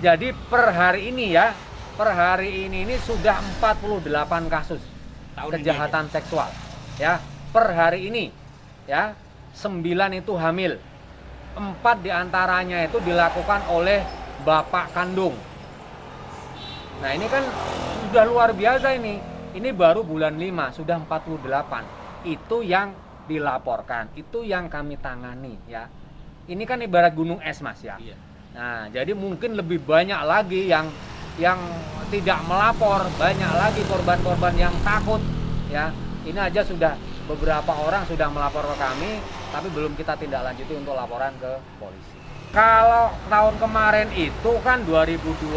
Jadi per hari ini ya, per hari ini sudah 48 kasus kejahatan seksual. Ya, per hari ini ya, 9 itu hamil. 4 diantaranya itu dilakukan oleh bapak kandung. Nah ini kan sudah luar biasa ini. Ini baru bulan 5 sudah 48. Itu yang dilaporkan, itu yang kami tangani ya. Ini kan ibarat gunung es Mas ya. Iya. Nah jadi mungkin lebih banyak lagi yang tidak melapor, banyak lagi korban-korban yang takut ya. Ini aja sudah beberapa orang sudah melapor ke kami, tapi belum kita tindak lanjuti untuk laporan ke polisi. Kalau tahun kemarin itu kan 2020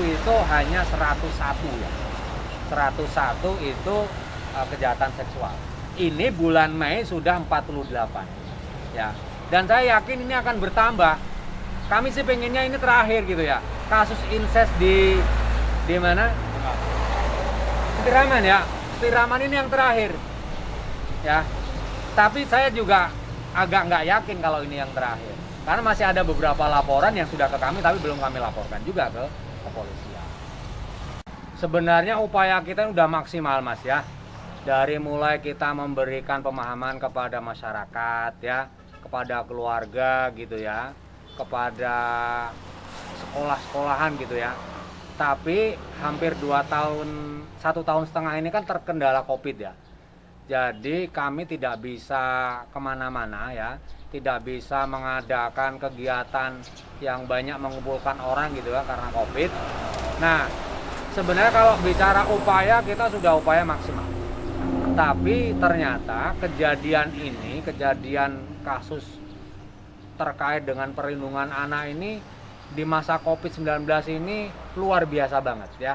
itu hanya 101 ya. 101 itu kejahatan seksual. Ini bulan Mei sudah 48. Ya. Dan saya yakin ini akan bertambah. Kami sih pengennya ini terakhir gitu ya. Kasus incest di mana? Petiraman ya. Petiraman ini yang terakhir. Ya. Tapi saya juga agak nggak yakin kalau ini yang terakhir. Karena masih ada beberapa laporan yang sudah ke kami tapi belum kami laporkan juga ke kepolisian. Sebenarnya upaya kita sudah maksimal Mas ya. Dari mulai kita memberikan pemahaman kepada masyarakat ya, kepada keluarga gitu ya, kepada sekolah-sekolahan gitu ya. Tapi hampir 2 tahun, 1,5 tahun ini kan terkendala COVID ya. Jadi kami tidak bisa kemana-mana ya, tidak bisa mengadakan kegiatan yang banyak mengumpulkan orang gitu ya karena COVID. Nah, sebenarnya kalau bicara upaya, kita sudah upaya maksimal. Tapi ternyata kejadian ini, kejadian kasus terkait dengan perlindungan anak ini di masa COVID-19 ini luar biasa banget ya.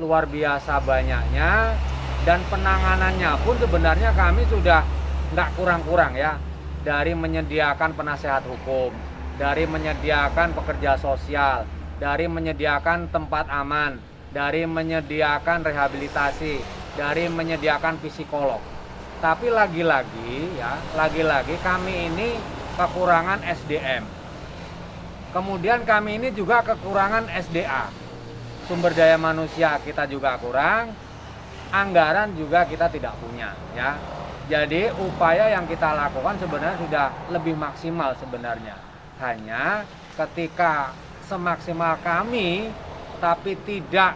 Luar biasa banyaknya. Dan penanganannya pun sebenarnya kami sudah nggak kurang-kurang ya. Dari menyediakan penasehat hukum, dari menyediakan pekerja sosial, dari menyediakan tempat aman, dari menyediakan rehabilitasi, dari menyediakan psikolog. Tapi lagi-lagi ya, lagi-lagi kami ini kekurangan SDM. Kemudian kami ini juga kekurangan SDA. Sumber daya manusia kita juga kurang. Anggaran juga kita tidak punya ya. Jadi upaya yang kita lakukan sebenarnya sudah lebih maksimal sebenarnya. Hanya ketika semaksimal kami tapi tidak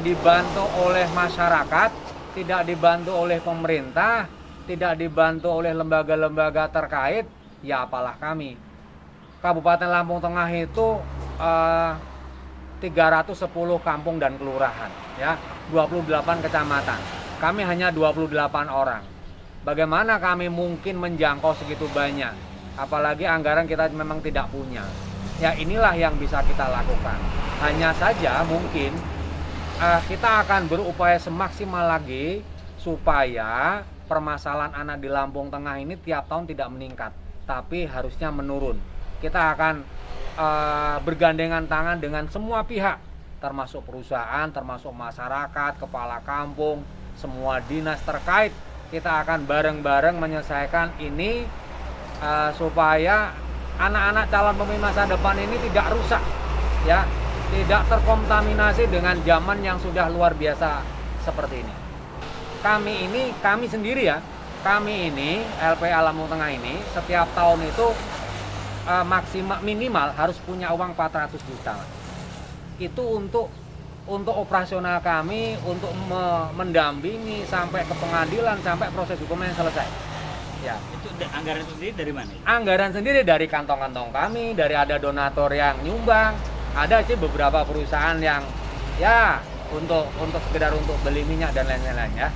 dibantu oleh masyarakat, tidak dibantu oleh pemerintah, tidak dibantu oleh lembaga-lembaga terkait, ya apalah kami. Kabupaten Lampung Tengah itu 310 kampung dan kelurahan ya, 28 kecamatan. Kami hanya 28 orang. Bagaimana kami mungkin menjangkau segitu banyak? Apalagi anggaran kita memang tidak punya. Ya inilah yang bisa kita lakukan. Hanya saja mungkin kita akan berupaya semaksimal lagi supaya permasalahan anak di Lampung Tengah ini tiap tahun tidak meningkat, tapi harusnya menurun. Kita akan bergandengan tangan dengan semua pihak, termasuk perusahaan, termasuk masyarakat, kepala kampung, semua dinas terkait. Kita akan bareng-bareng menyelesaikan ini supaya anak-anak calon pemimpin masa depan ini tidak rusak ya, tidak terkontaminasi dengan zaman yang sudah luar biasa seperti ini. Kami sendiri ya, kami ini LPA Lampung Tengah ini setiap tahun itu maksimal minimal harus punya uang 400 juta. Itu untuk operasional kami, untuk mendampingi sampai ke pengadilan, sampai proses hukumnya selesai. Ya. Itu anggaran sendiri dari mana? Anggaran sendiri dari kantong-kantong kami, dari ada donatur yang nyumbang, ada sih beberapa perusahaan yang ya untuk sekedar untuk beli minyak dan lain-lain ya.